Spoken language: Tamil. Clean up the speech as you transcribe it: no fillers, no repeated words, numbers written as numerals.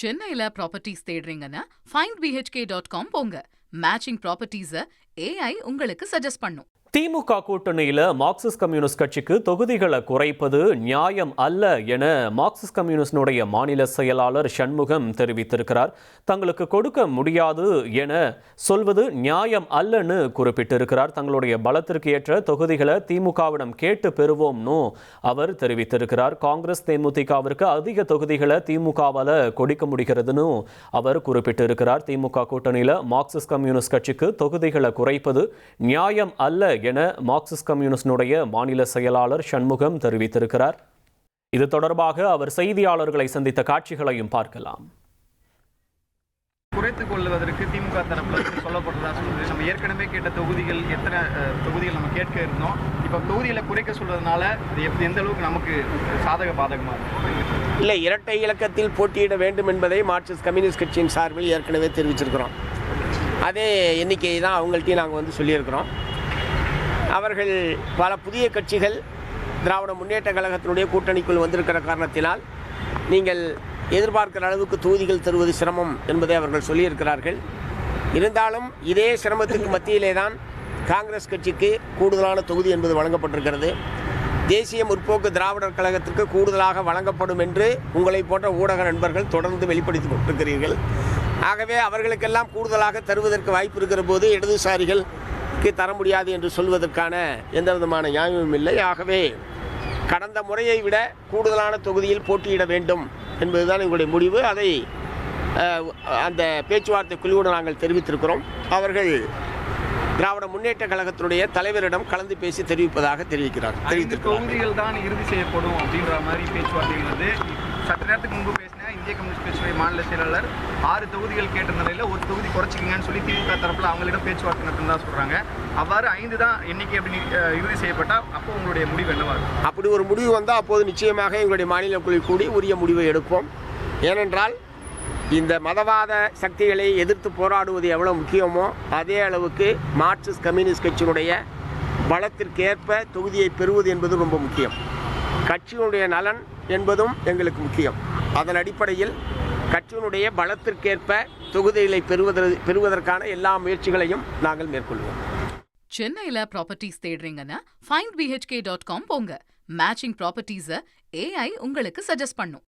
சென்னையில ப்ராப்பர்ட்டிஸ் தேடுறீங்கன்னா findbhk.com போங்க. மேட்சிங் ப்ராப்பர்ட்டிஸை AI உங்களுக்கு சஜஸ்ட் பண்ணும். திமுக கூட்டணியில மார்க்சிஸ்ட் கம்யூனிஸ்ட் கட்சிக்கு தொகுதிகளை குறைப்பது நியாயம் அல்ல என மார்க்சிஸ்ட் கம்யூனிஸ்டினுடைய மாநில செயலாளர் சண்முகம் தெரிவித்திருக்கிறார். தங்களுக்கு கொடுக்க முடியாது என சொல்வது நியாயம் அல்லன்னு குறிப்பிட்டிருக்கிறார். தங்களுடைய பலத்திற்கு ஏற்ற தொகுதிகளை திமுகவிடம் கேட்டு பெறுவோம்னு அவர் தெரிவித்திருக்கிறார். காங்கிரஸ் தேமுதிகவிற்கு அதிக தொகுதிகளை திமுகவால் கொடுக்க முடிகிறதுன்னு அவர் குறிப்பிட்டிருக்கிறார். திமுக கூட்டணியில மார்க்சிஸ்ட் கம்யூனிஸ்ட் கட்சிக்கு தொகுதிகளை குறைப்பது நியாயம் அல்ல என மார்க்சிஸ்ட் கம்யூனிஸ்டினுடைய மாநில செயலாளர் சண்முகம் தெரிவித்திருக்கிறார். இது தொடர்பாக அவர் செய்தியாளர்களை சந்தித்த காட்சிகளையும் பார்க்கலாம். குறைத்துக் கொள்வதற்கு திமுக தரப்புல சொல்லப்படுறதா சொல்லுது. நம்ம ஏற்கனவே கேட்ட தொகுதிகள் எத்தனை தொகுதிகள் நம்ம கேட்க இருந்தோம். இப்போ தொகுதிகளை குறைக்க சொல்றதுனால அது எந்த அளவுக்கு நமக்கு சாதக பாதகமா இல்லை, இரட்டை இலக்கத்தில் போட்டியிட வேண்டும் என்பதை மார்க்சிஸ்ட் கம்யூனிஸ்ட் கட்சியின் சார்பில் ஏற்கனவே தெரிவிச்சிருக்கிறோம். அதே எண்ணிக்கையை தான் அவங்கள்ட்டையும் நாங்கள் சொல்லியிருக்கிறோம். அவர்கள் பல புதிய கட்சிகள் திராவிட முன்னேற்ற கழகத்தினுடைய கூட்டணிக்குள் வந்திருக்கிற காரணத்தினால் நீங்கள் எதிர்பார்க்கிற அளவுக்கு தொகுதிகள் தருவது சிரமம் என்பதை அவர்கள் சொல்லியிருக்கிறார்கள். இருந்தாலும் இதே சிரமத்துக்கு மத்தியிலே தான் காங்கிரஸ் கட்சிக்கு கூடுதலான தொகுதி என்பது வழங்கப்பட்டிருக்கிறது. தேசிய முற்போக்கு திராவிடர் கழகத்திற்கு கூடுதலாக வழங்கப்படும் என்று உங்களை போன்ற ஊடக நண்பர்கள் தொடர்ந்து வெளிப்படுத்தி கொண்டிருக்கிறீர்கள். ஆகவே அவர்களுக்கெல்லாம் கூடுதலாக தருவதற்கு வாய்ப்பு இருக்கிற போது இடதுசாரிகள் தர முடியாது என்று சொல்வதற்கான எந்த விதமான நியாயமும் இல்லை. ஆகவே கடந்த முறையை விட கூடுதலான தொகுதியில் போட்டியிட வேண்டும் என்பதுதான் எங்களுடைய முடிவு. அதை அந்த பேச்சுவார்த்தை குழுவோடு நாங்கள் தெரிவித்திருக்கிறோம். அவர்கள் திராவிட முன்னேற்ற கழகத்தினுடைய தலைவரிடம் கலந்து பேசி தெரிவிப்பதாக தெரிவித்திருக்கிறார். தொகுதிகள் தான் இறுதி செய்யப்படும் அப்படின்ற மாதிரி பேச்சுவார்த்தைகள் வந்து சற்று நேரத்துக்கு முன்பு பேசின இந்திய கம்யூனிஸ்ட் கட்சியுடைய மாநில செயலாளர் 6 தொகுதிகள் கேட்ட நிலையில் ஒரு தொகுதி குறைச்சிக்கங்கன்னு சொல்லி திமுக தரப்பில் அவங்களிடம் பேச்சுவார்த்தை நடத்தினதா சொல்கிறாங்க. அவ்வாறு 5 தான் எண்ணிக்கை அப்படி இறுதி செய்யப்பட்டால் அப்போ உங்களுடைய முடிவு என்னவா இருக்கும்? அப்படி ஒரு முடிவு வந்தால் அப்போது நிச்சயமாக எங்களுடைய மாநில குழு கூடி உரிய முடிவை எடுப்போம். ஏனென்றால் இந்த மதவாத சக்திகளை எதிர்த்து போராடுவது எவ்வளோ முக்கியமோ அதே அளவுக்கு மார்க்சிஸ்ட் கம்யூனிஸ்ட் கட்சியினுடைய பலத்திற்கேற்ப தொகுதியை பெறுவது என்பது ரொம்ப முக்கியம். கட்சியினுடைய நலன் என்பதும் எங்களுக்கு முக்கியம். அதன் அடிப்படையில் கட்சியினுடைய பலத்திற்கேற்ப தொகுதிகளை பெறுவதற்கான எல்லா முயற்சிகளையும் நாங்கள் மேற்கொள்வோம். சென்னையில ப்ராப்பர்ட்டிஸ் தேடுறீங்கன்னா findbhk.com போங்க. மேட்சிங் ப்ராப்பர்ட்டிஸை AI உங்களுக்கு சஜஸ்ட் பண்ணும்.